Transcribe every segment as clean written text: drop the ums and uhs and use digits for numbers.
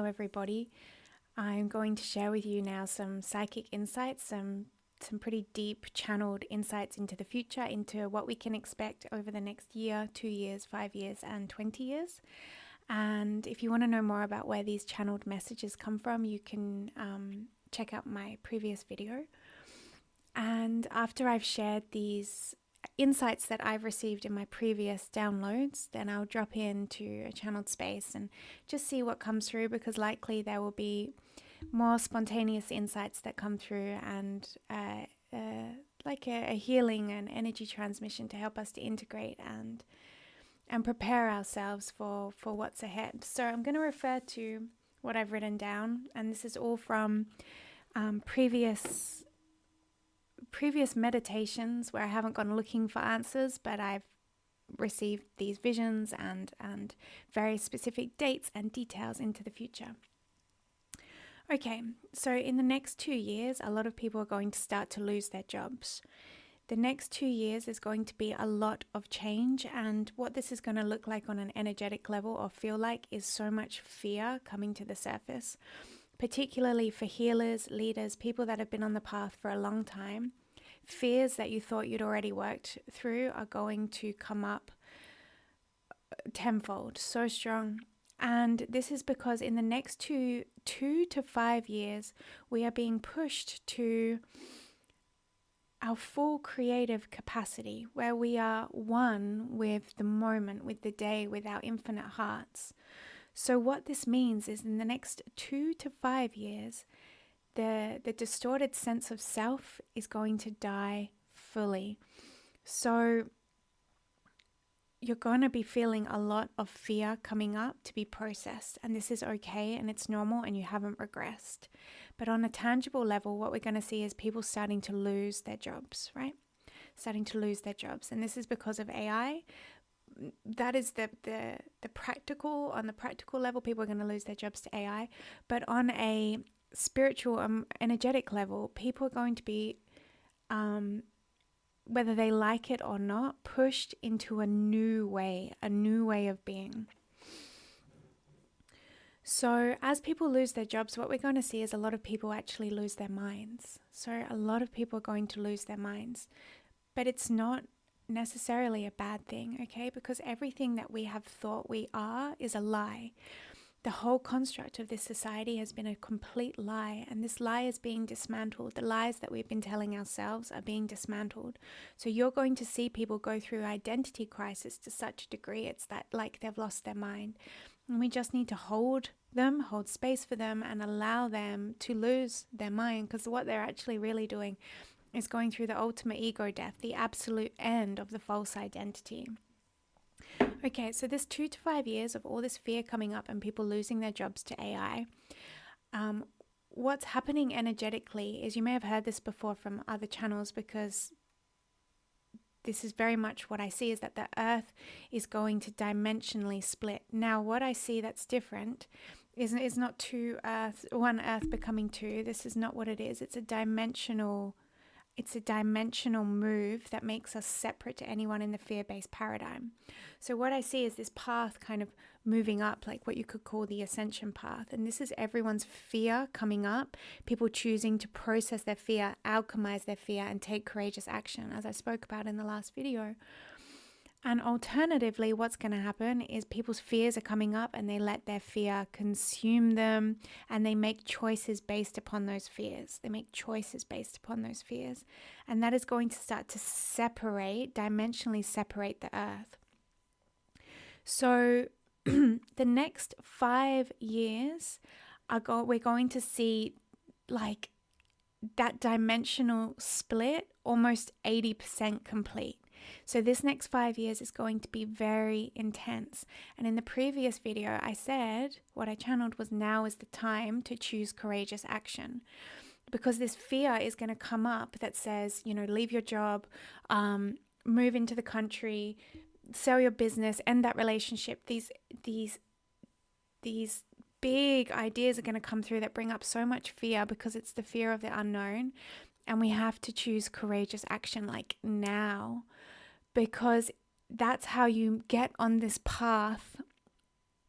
Hello everybody. I'm going to share with you now some psychic insights, some pretty deep channeled insights into the future, into what we can expect over the next year, 2 years, 5 years, and 20 years. And if you want to know more about where these channeled messages come from, you can check out my previous video. And after I've shared these insights that I've received in my previous downloads, then I'll drop into a channeled space and just see what comes through, because likely there will be more spontaneous insights that come through, and like a healing and energy transmission to help us to integrate and prepare ourselves for what's ahead. So I'm going to refer to what I've written down, and this is all from previous meditations where I haven't gone looking for answers, but I've received these visions and very specific dates and details into the future. Okay, so in the next 2 years, a lot of people are going to start to lose their jobs. The next 2 years is going to be a lot of change, and what this is going to look like on an energetic level or feel like is so much fear coming to the surface, particularly for healers, leaders, people that have been on the path for a long time. Fears that you thought you'd already worked through are going to come up tenfold, so strong. And this is because in the next 2 to 5 years, we are being pushed to our full creative capacity, where we are one with the moment, with the day, with our infinite hearts. So what this means is in the next 2 to 5 years, the distorted sense of self is going to die fully. So you're going to be feeling a lot of fear coming up to be processed, and this is okay and it's normal and you haven't regressed. But on a tangible level, what we're going to see is people starting to lose their jobs, right? Starting to lose their jobs. And this is because of AI. That is the practical, on the practical level, people are going to lose their jobs to AI. But on a spiritual, energetic level, people are going to be, whether they like it or not, pushed into a new way of being. So as people lose their jobs, what we're going to see is a lot of people actually lose their minds. So a lot of people are going to lose their minds, but it's not necessarily a bad thing, okay? Because everything that we have thought we are is a lie. The whole construct of this society has been a complete lie, and this lie is being dismantled. The lies that we've been telling ourselves are being dismantled. So you're going to see people go through identity crisis to such a degree, it's that like they've lost their mind. And we just need to hold space for them and allow them to lose their mind, because what they're actually really doing is going through the ultimate ego death, the absolute end of the false identity. Okay, so this 2 to 5 years of all this fear coming up and people losing their jobs to AI, what's happening energetically is, you may have heard this before from other channels, because this is very much what I see, is that the earth is going to dimensionally split. Now, what I see that's different is not two earths, one earth becoming two. This is not what it is. It's a dimensional move that makes us separate to anyone in the fear-based paradigm. So what I see is this path kind of moving up, like what you could call the ascension path. And this is everyone's fear coming up, people choosing to process their fear, alchemize their fear, and take courageous action, as I spoke about in the last video. And alternatively, what's going to happen is people's fears are coming up and they let their fear consume them, and they make choices based upon those fears. And that is going to start to dimensionally separate the earth. So the next 5 years, we're going to see like that dimensional split almost 80% complete. So this next 5 years is going to be very intense. And in the previous video, I said, what I channeled was, now is the time to choose courageous action. Because this fear is going to come up that says, leave your job, move into the country, sell your business, end that relationship. These big ideas are going to come through that bring up so much fear, because it's the fear of the unknown. And we have to choose courageous action like now, because that's how you get on this path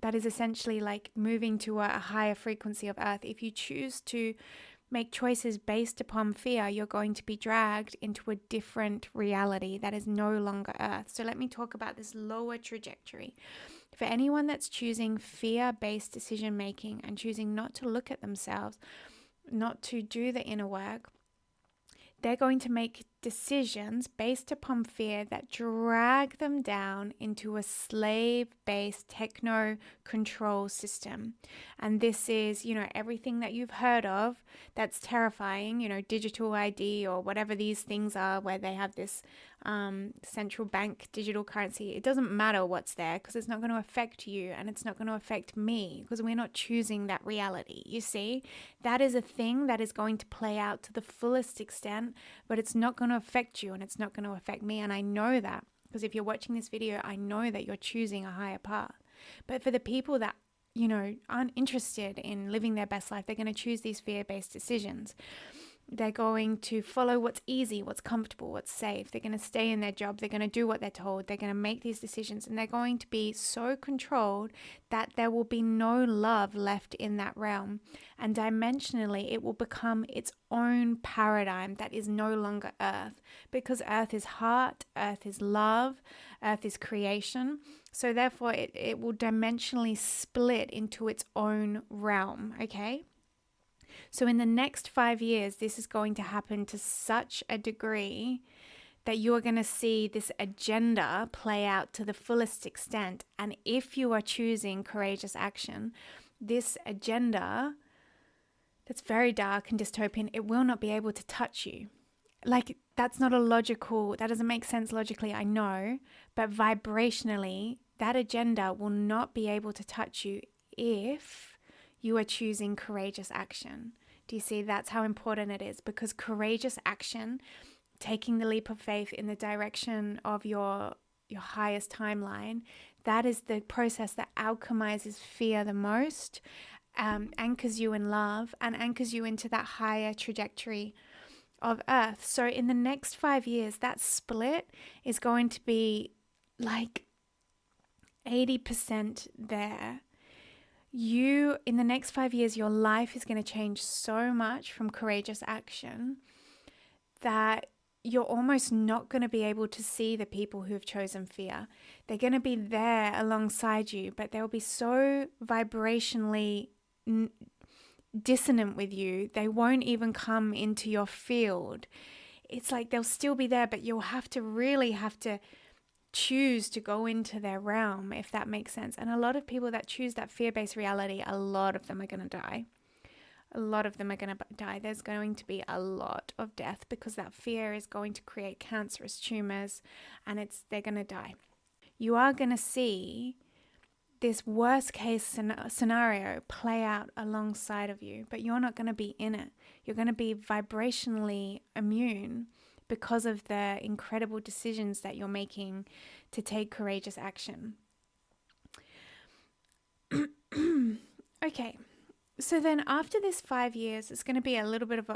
That is essentially like moving to a higher frequency of earth. If you choose to make choices based upon fear, you're going to be dragged into a different reality that is no longer earth. So let me talk about this lower trajectory. For anyone that's choosing fear-based decision making and choosing not to look at themselves, not to do the inner work, they're going to make decisions based upon fear that drag them down into a slave-based techno control system. And this is, everything that you've heard of that's terrifying, digital ID or whatever these things are, where they have this central bank digital currency. It doesn't matter what's there, because it's not going to affect you and it's not going to affect me, because we're not choosing that reality. You see, that is a thing that is going to play out to the fullest extent, but it's not going to affect you and it's not going to affect me. And I know that, because if you're watching this video, I know that you're choosing a higher path. But for the people that aren't interested in living their best life, they're going to choose these fear-based decisions. They're going to follow what's easy, what's comfortable, what's safe. They're going to stay in their job. They're going to do what they're told. They're going to make these decisions, and they're going to be so controlled that there will be no love left in that realm. And dimensionally, it will become its own paradigm that is no longer earth, because earth is heart, earth is love, earth is creation. So therefore, it will dimensionally split into its own realm, okay? So in the next 5 years, this is going to happen to such a degree that you are going to see this agenda play out to the fullest extent. And if you are choosing courageous action, this agenda that's very dark and dystopian, it will not be able to touch you. Like, that doesn't make sense logically, I know, but vibrationally, that agenda will not be able to touch you if you are choosing courageous action. Do you see? That's how important it is, because courageous action, taking the leap of faith in the direction of your highest timeline, that is the process that alchemizes fear the most, anchors you in love, and anchors you into that higher trajectory of earth. So in the next 5 years, that split is going to be like 80% there. In the next 5 years, your life is going to change so much from courageous action that you're almost not going to be able to see the people who have chosen fear. They're going to be there alongside you, but they'll be so vibrationally dissonant with you, they won't even come into your field. It's like they'll still be there, but you'll really have to choose to go into their realm, if that makes sense. And a lot of people that choose that fear-based reality, a lot of them are going to die. There's going to be a lot of death, because that fear is going to create cancerous tumors, and they're going to die. You are going to see this worst case scenario play out alongside of you, but you're not going to be in it. You're going to be vibrationally immune because of the incredible decisions that you're making to take courageous action. Okay, so then after this 5 years, it's going to be a little bit of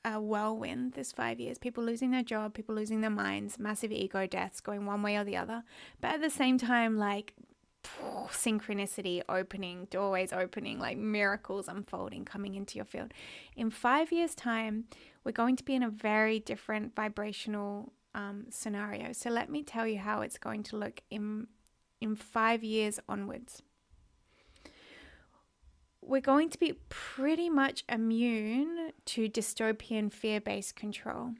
a whirlwind, this 5 years. People losing their job, people losing their minds, massive ego deaths going one way or the other. But at the same time, like synchronicity opening, doorways opening, like miracles unfolding, coming into your field. In 5 years' time, we're going to be in a very different vibrational scenario. So let me tell you how it's going to look in 5 years onwards. We're going to be pretty much immune to dystopian fear-based control.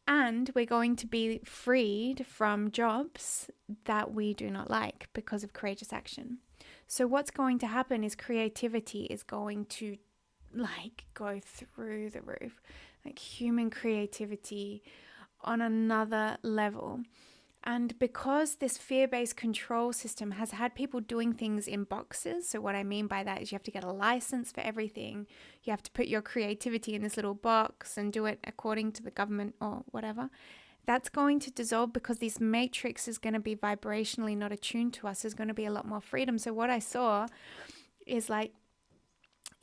And we're going to be freed from jobs that we do not like because of courageous action. So what's going to happen is creativity is going to go through the roof, like human creativity on another level. And because this fear-based control system has had people doing things in boxes, so what I mean by that is you have to get a license for everything. You have to put your creativity in this little box and do it according to the government or whatever. That's going to dissolve, because this matrix is going to be vibrationally not attuned to us. There's going to be a lot more freedom. So what I saw is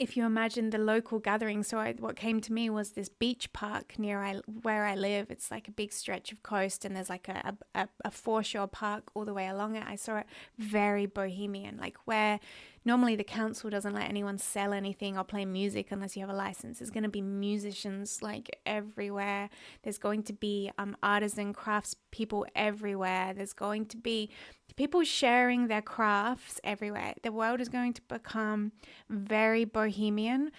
if you imagine the local gathering, what came to me was this beach park where I live. It's like a big stretch of coast, and there's like a foreshore park all the way along it. I saw it very bohemian, like where normally the council doesn't let anyone sell anything or play music unless you have a license. There's going to be musicians like everywhere. There's going to be artisan crafts people everywhere. There's going to be people sharing their crafts everywhere. The world is going to become very bohemian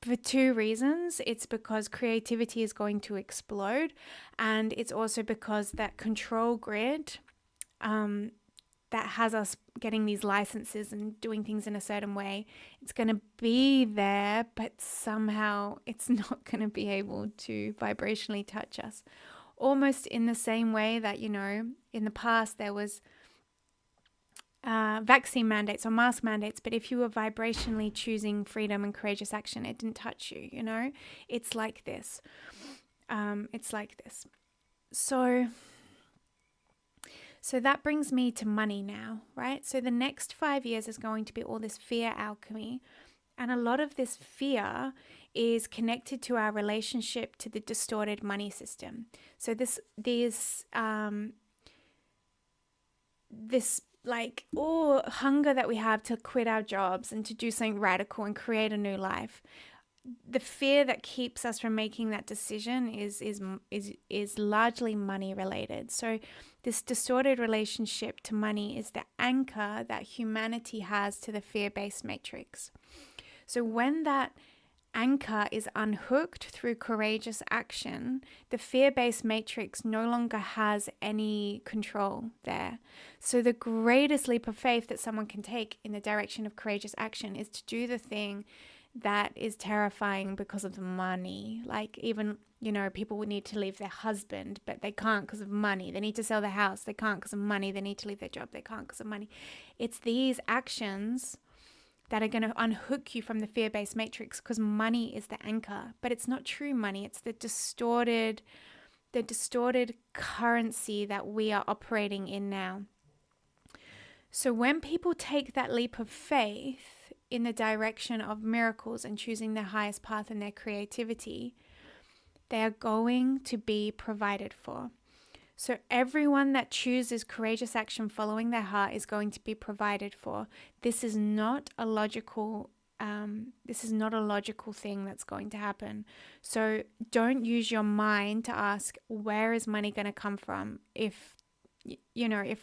for two reasons. It's because creativity is going to explode, and it's also because that control grid that has us getting these licenses and doing things in a certain way, it's going to be there, but somehow it's not going to be able to vibrationally touch us. Almost in the same way that, in the past there was vaccine mandates or mask mandates, but if you were vibrationally choosing freedom and courageous action, it didn't touch you, It's like this. So that brings me to money now, right? So the next 5 years is going to be all this fear alchemy. And a lot of this fear is connected to our relationship to the distorted money system. So this hunger that we have to quit our jobs and to do something radical and create a new life. The fear that keeps us from making that decision is largely money related. So this distorted relationship to money is the anchor that humanity has to the fear-based matrix. So when that anchor is unhooked through courageous action, the fear-based matrix no longer has any control there. So the greatest leap of faith that someone can take in the direction of courageous action is to do the thing that is terrifying because of the money. Like even, people would need to leave their husband, but they can't because of money. They need to sell their house. They can't because of money. They need to leave their job. They can't because of money. It's these actions that are going to unhook you from the fear-based matrix, because money is the anchor, but it's not true money. It's the distorted currency that we are operating in now. So when people take that leap of faith in the direction of miracles and choosing their highest path in their creativity, they are going to be provided for. So everyone that chooses courageous action following their heart is going to be provided for. This is not a logical thing that's going to happen. So don't use your mind to ask, where is money going to come from if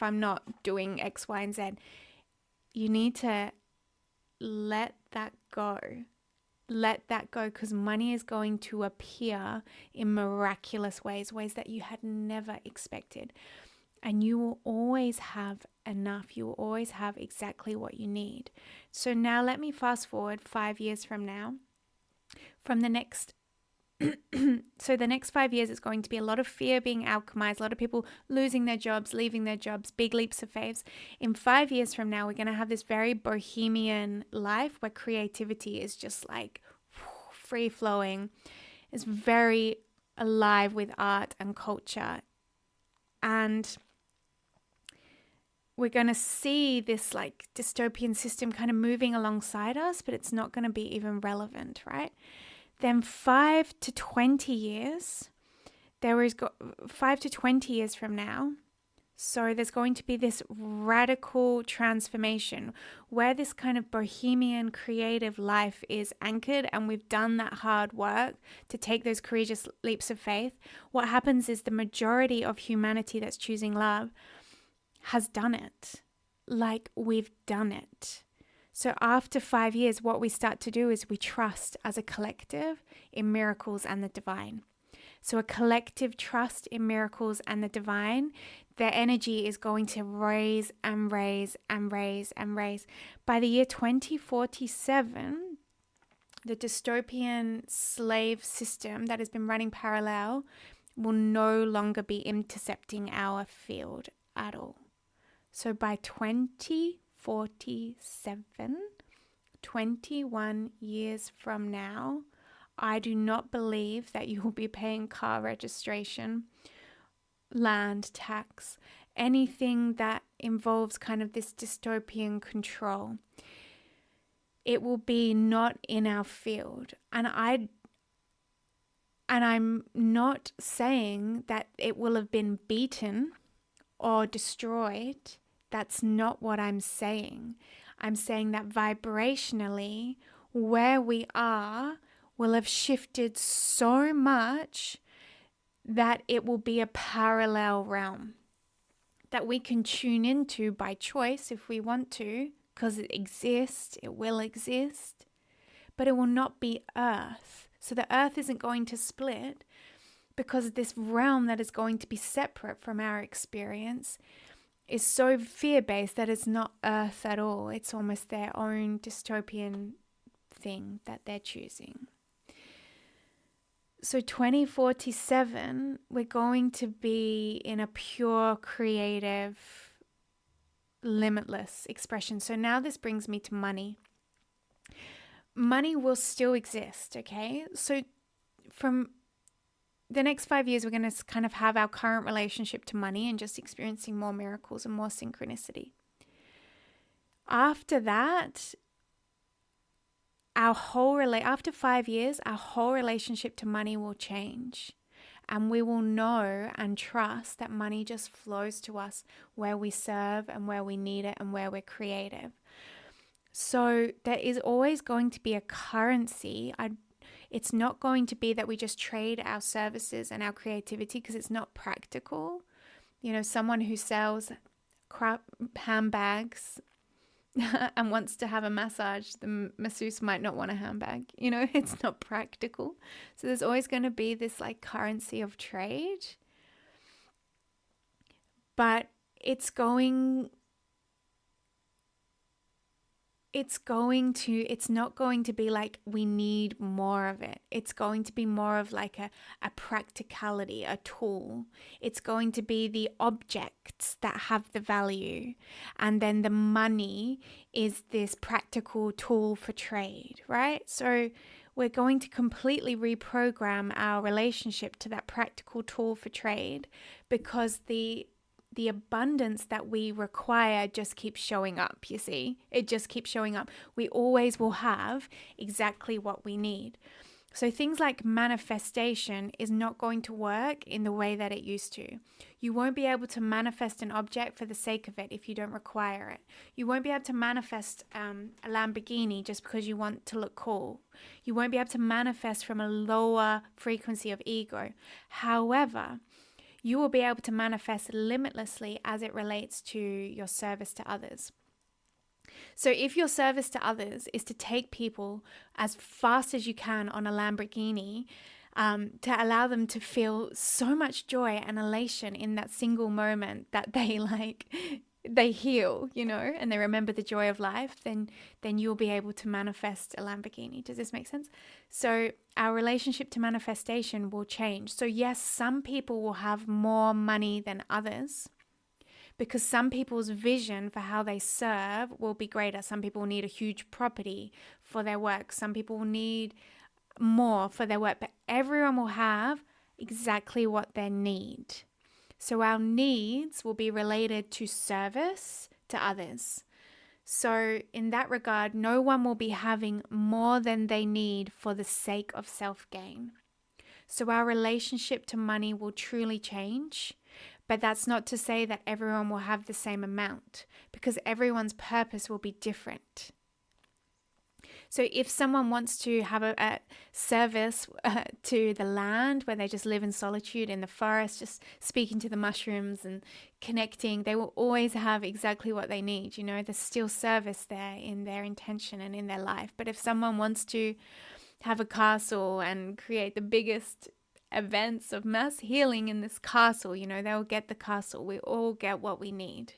I'm not doing X, Y, and Z. You need to let that go. Let that go, because money is going to appear in miraculous ways that you had never expected. And you will always have enough. You will always have exactly what you need. So now let me fast forward 5 years from now. From the next So the next 5 years is going to be a lot of fear being alchemized, a lot of people losing their jobs, leaving their jobs, big leaps of faith. In 5 years from now, we're going to have this very bohemian life where creativity is just like free flowing. It's very alive with art and culture. And we're going to see this like dystopian system kind of moving alongside us, but it's not going to be even relevant, right? Then 5 to 20 years, 5 to 20 years from now, so there's going to be this radical transformation where this kind of bohemian creative life is anchored, and we've done that hard work to take those courageous leaps of faith. What happens is the majority of humanity that's choosing love has done it. Like, we've done it. So after 5 years, what we start to do is we trust as a collective in miracles and the divine. So a collective trust in miracles and the divine, their energy is going to raise and raise and raise and raise. By the year 2047, the dystopian slave system that has been running parallel will no longer be intercepting our field at all. So by 2047, 21 years from now, I do not believe that you will be paying car registration, land tax, anything that involves kind of this dystopian control. it will be not in our field. And I'm not saying that it will have been beaten or destroyed. That's not what I'm saying. I'm saying that vibrationally, where we are will have shifted so much that it will be a parallel realm that we can tune into by choice if we want to, because it exists, it will exist, but it will not be Earth. So the Earth isn't going to split, because this realm that is going to be separate from our experience is so fear-based that it's not Earth at all. It's almost their own dystopian thing that they're choosing. So 2047, we're going to be in a pure, creative, limitless expression. So now this brings me to money. Money will still exist, okay? So from the next 5 years, we're going to kind of have our current relationship to money and just experiencing more miracles and more synchronicity. After that, after 5 years, our whole relationship to money will change. And we will know and trust that money just flows to us where we serve and where we need it and where we're creative. So there is always going to be a currency. It's not going to be that we just trade our services and our creativity, because it's not practical. You know, someone who sells crap handbags and wants to have a massage, the masseuse might not want a handbag. You know, it's not practical. So there's always going to be this like currency of trade. But it's not going to be like we need more of it. It's going to be more of like a practicality, a tool. It's going to be the objects that have the value. And then the money is this practical tool for trade, right? So we're going to completely reprogram our relationship to that practical tool for trade, because the abundance that we require just keeps showing up, you see. It just keeps showing up. We always will have exactly what we need. So things like manifestation is not going to work in the way that it used to. You won't be able to manifest an object for the sake of it if you don't require it. You won't be able to manifest a Lamborghini just because you want to look cool. You won't be able to manifest from a lower frequency of ego. However, you will be able to manifest limitlessly as it relates to your service to others. So if your service to others is to take people as fast as you can on a Lamborghini, to allow them to feel so much joy and elation in that single moment that they heal, you know, and they remember the joy of life, then you'll be able to manifest a Lamborghini. Does this make sense? So our relationship to manifestation will change. So yes, some people will have more money than others, because some people's vision for how they serve will be greater. Some people will need a huge property for their work. Some people will need more for their work, but everyone will have exactly what they need. So our needs will be related to service to others. So in that regard, no one will be having more than they need for the sake of self-gain. So our relationship to money will truly change, but that's not to say that everyone will have the same amount, because everyone's purpose will be different. So if someone wants to have a service to the land where they just live in solitude in the forest, just speaking to the mushrooms and connecting, they will always have exactly what they need. You know, there's still service there in their intention and in their life. But if someone wants to have a castle and create the biggest events of mass healing in this castle, you know, they'll get the castle. We all get what we need.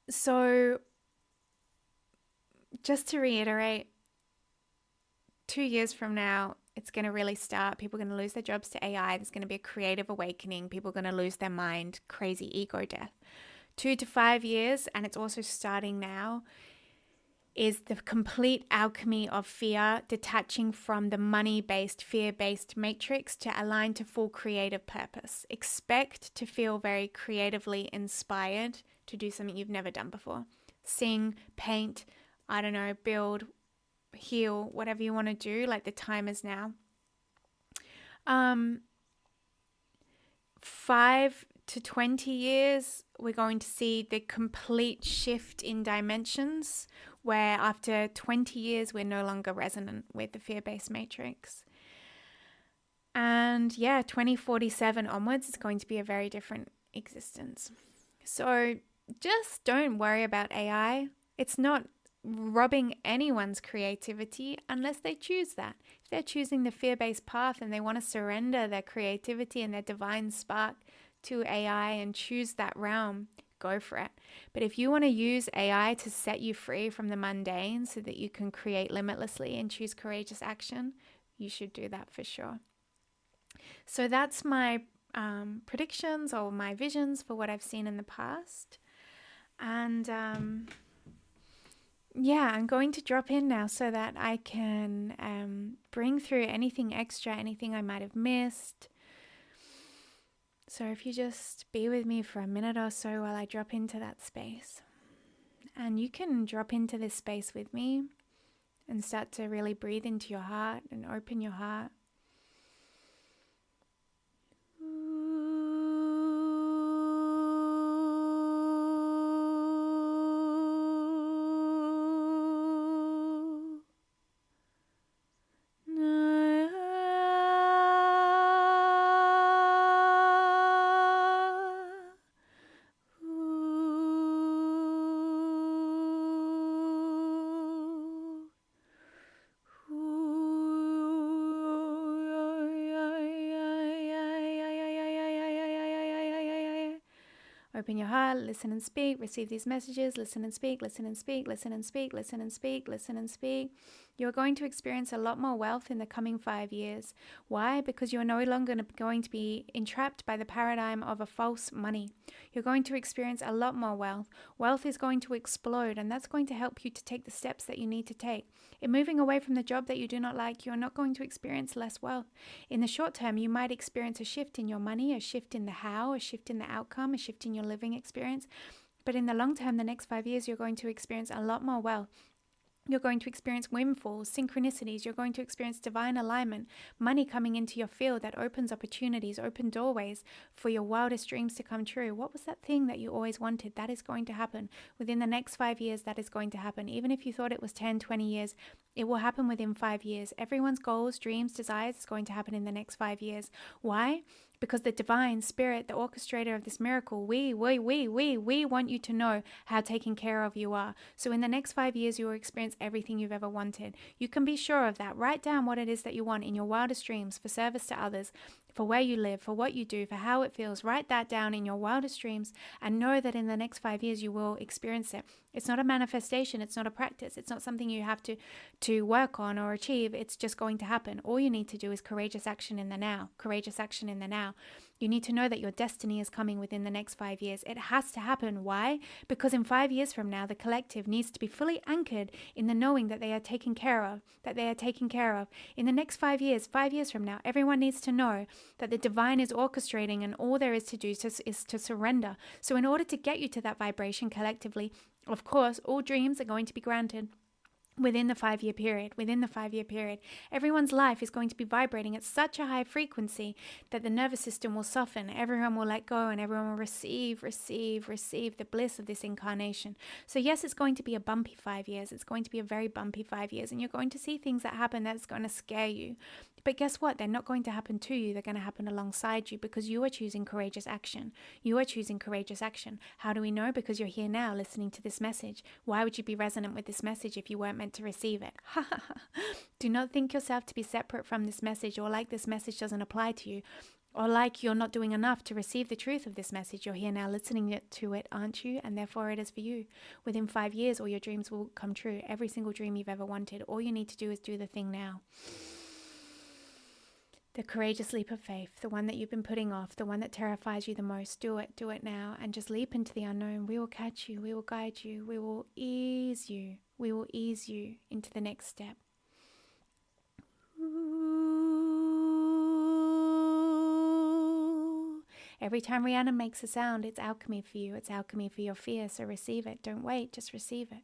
So just to reiterate, 2 years from now, it's going to really start. People are going to lose their jobs to AI. There's going to be a creative awakening. People are going to lose their mind, crazy ego death. 2 to 5 years, and it's also starting now, is the complete alchemy of fear, detaching from the money-based, fear-based matrix to align to full creative purpose. Expect to feel very creatively inspired to do something you've never done before. Sing, paint, I don't know, build, heal, whatever you want to do. Like, the time is now. 5 to 20 years, we're going to see the complete shift in dimensions, where after 20 years, we're no longer resonant with the fear-based matrix. And yeah, 2047 onwards, it's going to be a very different existence. So just don't worry about AI. It's not robbing anyone's creativity unless they choose that. If they're choosing the fear-based path and they want to surrender their creativity and their divine spark to AI and choose that realm, go for it. But if you want to use AI to set you free from the mundane so that you can create limitlessly and choose courageous action, you should do that for sure. So that's my predictions or my visions for what I've seen in the past. And yeah, I'm going to drop in now so that I can bring through anything extra, anything I might have missed. So if you just be with me for a minute or so while I drop into that space. And you can drop into this space with me and start to really breathe into your heart and open your heart. Open your heart, listen and speak, receive these messages, listen and speak, listen and speak, listen and speak, listen and speak, listen and speak. You're going to experience a lot more wealth in the coming 5 years. Why? Because you're no longer going to be entrapped by the paradigm of a false money. You're going to experience a lot more wealth. Wealth is going to explode, and that's going to help you to take the steps that you need to take. In moving away from the job that you do not like, you're not going to experience less wealth. In the short term, you might experience a shift in your money, a shift in the how, a shift in the outcome, a shift in your living experience. But in the long term, the next 5 years, you're going to experience a lot more wealth. You're going to experience windfalls, synchronicities. You're going to experience divine alignment, money coming into your field that opens opportunities, open doorways for your wildest dreams to come true. What was that thing that you always wanted? That is going to happen. Within the next 5 years, that is going to happen. Even if you thought it was 10, 20 years, it will happen within 5 years. Everyone's goals, dreams, desires is going to happen in the next 5 years. Why? Because the divine spirit, the orchestrator of this miracle, we want you to know how taken care of you are. So in the next 5 years, you will experience everything you've ever wanted. You can be sure of that. Write down what it is that you want in your wildest dreams for service to others, for where you live, for what you do, for how it feels. Write that down in your wildest dreams and know that in the next 5 years, you will experience it. It's not a manifestation. It's not a practice. It's not something you have to work on or achieve. It's just going to happen. All you need to do is courageous action in the now. Courageous action in the now. You need to know that your destiny is coming within the next 5 years. It has to happen. Why? Because in 5 years from now, the collective needs to be fully anchored in the knowing that they are taken care of, that they are taken care of. In the next 5 years from now, everyone needs to know that the divine is orchestrating and all there is to do is to surrender. So in order to get you to that vibration collectively, of course, all dreams are going to be granted. Within the 5 year period, everyone's life is going to be vibrating at such a high frequency that the nervous system will soften. Everyone will let go and everyone will receive the bliss of this incarnation. So yes, it's going to be a bumpy 5 years. It's going to be a very bumpy 5 years, and you're going to see things that happen that's going to scare you. But guess what? They're not going to happen to you. They're going to happen alongside you because you are choosing courageous action. You are choosing courageous action. How do we know? Because you're here now listening to this message. Why would you be resonant with this message if you weren't meant to receive it? Do not think yourself to be separate from this message, or like this message doesn't apply to you, or like you're not doing enough to receive the truth of this message. You're here now listening to it, aren't you? And therefore it is for you. Within 5 years, all your dreams will come true. Every single dream you've ever wanted. All you need to do is do the thing now. The courageous leap of faith, the one that you've been putting off, the one that terrifies you the most. Do it now, and just leap into the unknown. We will catch you, we will guide you, we will ease you into the next step. Every time Rihanna makes a sound, it's alchemy for you, it's alchemy for your fear, so receive it. Don't wait, just receive it.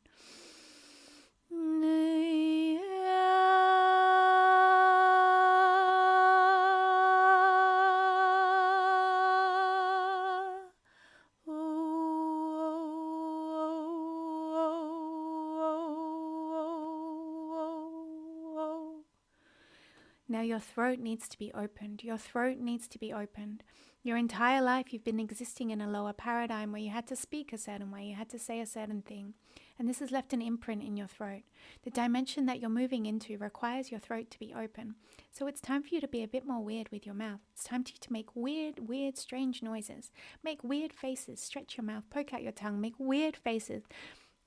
Now your throat needs to be opened. Your throat needs to be opened. Your entire life you've been existing in a lower paradigm where you had to speak a certain way, you had to say a certain thing. And this has left an imprint in your throat. The dimension that you're moving into requires your throat to be open. So it's time for you to be a bit more weird with your mouth. It's time for you to make weird, strange noises. Make weird faces. Stretch your mouth. Poke out your tongue. Make weird faces.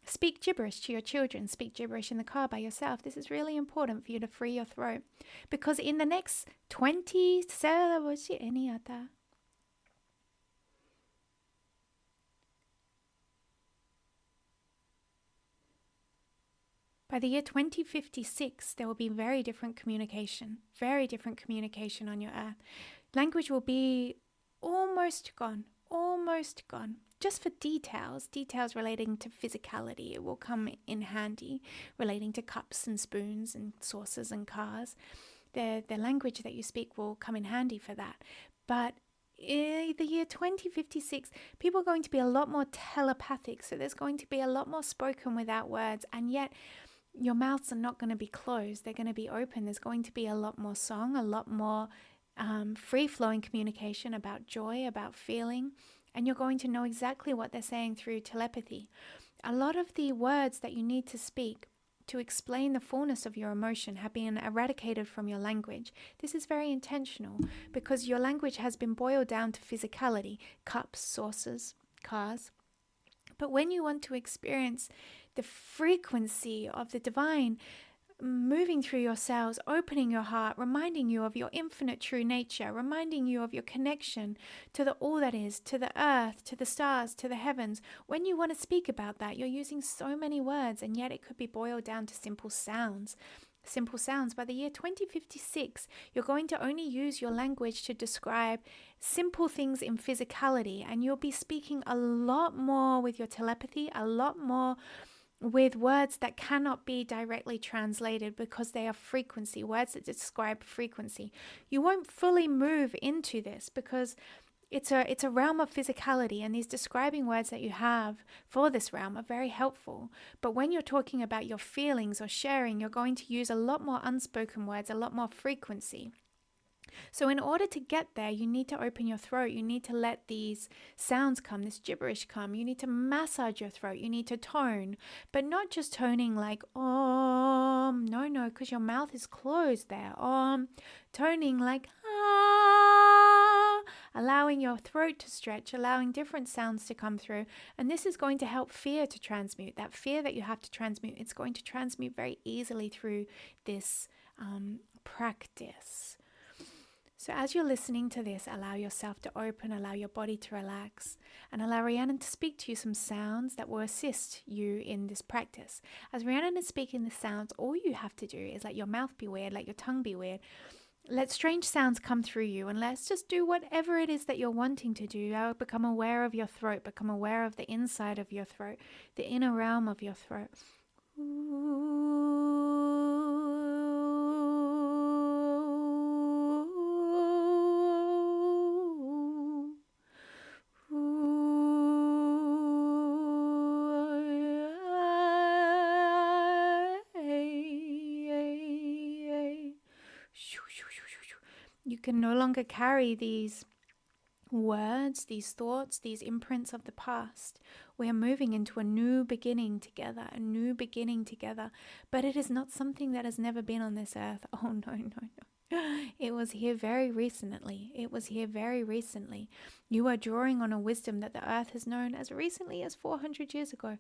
Speak gibberish to your children. Speak gibberish in the car by yourself. This is really important for you to free your throat. Because in the next 20... By the year 2056, there will be very different communication on your earth. Language will be almost gone. Just for details relating to physicality, it will come in handy, relating to cups and spoons and saucers and cars. The language that you speak will come in handy for that. But in the year 2056, people are going to be a lot more telepathic. So there's going to be a lot more spoken without words, and yet your mouths are not going to be closed. They're going to be open. There's going to be a lot more song, a lot more free-flowing communication about joy, about feeling, and you're going to know exactly what they're saying through telepathy. A lot of the words that you need to speak to explain the fullness of your emotion have been eradicated from your language. This is very intentional because your language has been boiled down to physicality, cups, saucers, cars. But when you want to experience the frequency of the divine moving through your cells, opening your heart, reminding you of your infinite true nature, reminding you of your connection to the all that is, to the earth, to the stars, to the heavens. When you want to speak about that, you're using so many words, and yet it could be boiled down to simple sounds. Simple sounds. By the year 2056, you're going to only use your language to describe simple things in physicality, and you'll be speaking a lot more with your telepathy, a lot more with words that cannot be directly translated because they are frequency, words that describe frequency. You won't fully move into this because it's a realm of physicality, and these describing words that you have for this realm are very helpful. But when you're talking about your feelings or sharing, you're going to use a lot more unspoken words, a lot more frequency. So in order to get there, you need to open your throat. You need to let these sounds come, this gibberish come. You need to massage your throat. You need to tone, but not just toning like no, because your mouth is closed there. Toning like allowing your throat to stretch, allowing different sounds to come through. And this is going to help fear to transmute. That fear that you have to transmute, it's going to transmute very easily through this practice. So as you're listening to this, allow yourself to open, allow your body to relax, and allow Rhiannon to speak to you some sounds that will assist you in this practice. As Rhiannon is speaking the sounds, all you have to do is let your mouth be weird, let your tongue be weird. Let strange sounds come through you, and let's just do whatever it is that you're wanting to do. Become aware of your throat, become aware of the inside of your throat, the inner realm of your throat. You can no longer carry these words, these thoughts, these imprints of the past. We are moving into a new beginning together, but it is not something that has never been on this earth. Oh, no. It was here very recently. You are drawing on a wisdom that the earth has known as recently as 400 years ago.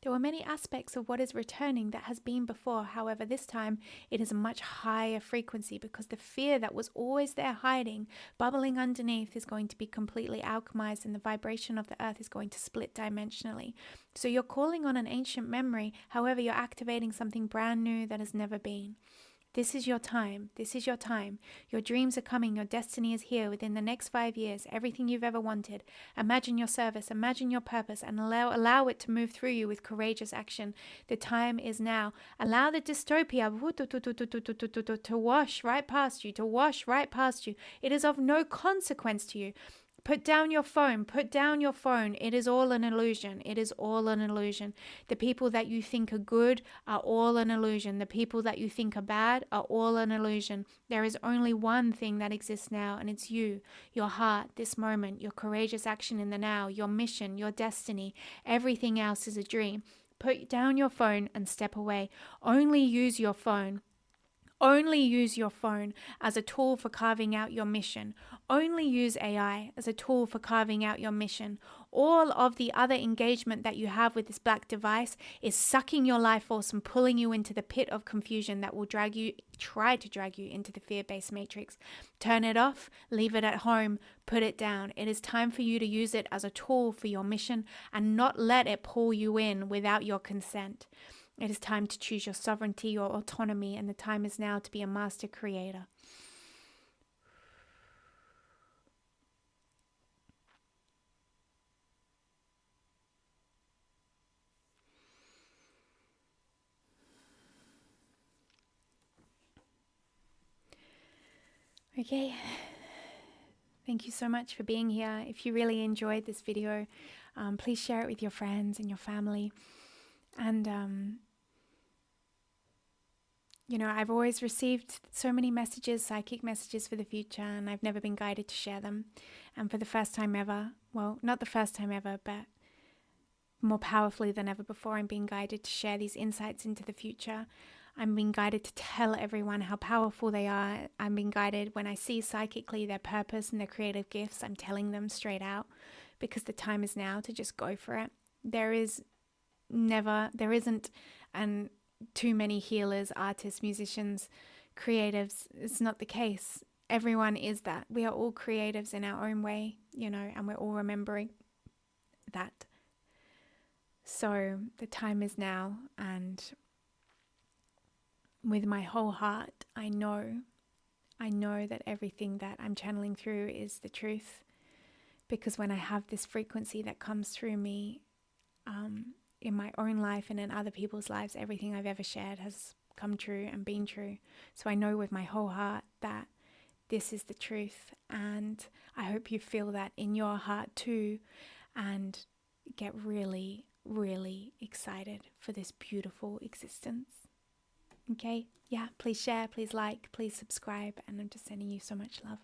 There were many aspects of what is returning that has been before. However, this time it is a much higher frequency because the fear that was always there hiding, bubbling underneath, is going to be completely alchemized, and the vibration of the earth is going to split dimensionally. So you're calling on an ancient memory. However, you're activating something brand new that has never been. This is your time. This is your time. Your dreams are coming. Your destiny is here within the next 5 years. Everything you've ever wanted. Imagine your service. Imagine your purpose and allow it to move through you with courageous action. The time is now. Allow the dystopia to wash right past you, to wash right past you. It is of no consequence to you. Put down your phone. Put down your phone. It is all an illusion. It is all an illusion. The people that you think are good are all an illusion. The people that you think are bad are all an illusion. There is only one thing that exists now, and it's you, your heart, this moment, your courageous action in the now, your mission, your destiny. Everything else is a dream. Put down your phone and step away. Only use your phone. Only use your phone as a tool for carving out your mission. Only use AI as a tool for carving out your mission. All of the other engagement that you have with this black device is sucking your life force and pulling you into the pit of confusion that will try to drag you into the fear-based matrix. Turn it off, leave it at home, put it down. It is time for you to use it as a tool for your mission and not let it pull you in without your consent. It is time to choose your sovereignty, your autonomy, and the time is now to be a master creator. Okay, thank you so much for being here. If you really enjoyed this video, please share it with your friends and your family. And I've always received so many messages, psychic messages for the future, and I've never been guided to share them. And for the first time ever, well, not the first time ever, but more powerfully than ever before, I'm being guided to share these insights into the future. I'm being guided to tell everyone how powerful they are. I'm being guided when I see psychically their purpose and their creative gifts. I'm telling them straight out because the time is now to just go for it. There isn't too many healers, artists, musicians, creatives. It's not the case. Everyone is that. We are all creatives in our own way, and we're all remembering that. So the time is now, and with my whole heart, I know that everything that I'm channeling through is the truth, because when I have this frequency that comes through me, in my own life and in other people's lives, everything I've ever shared has come true and been true. So I know with my whole heart that this is the truth, and I hope you feel that in your heart too, and get really, really excited for this beautiful existence. Okay? Yeah, please share, please like, please subscribe, and I'm just sending you so much love.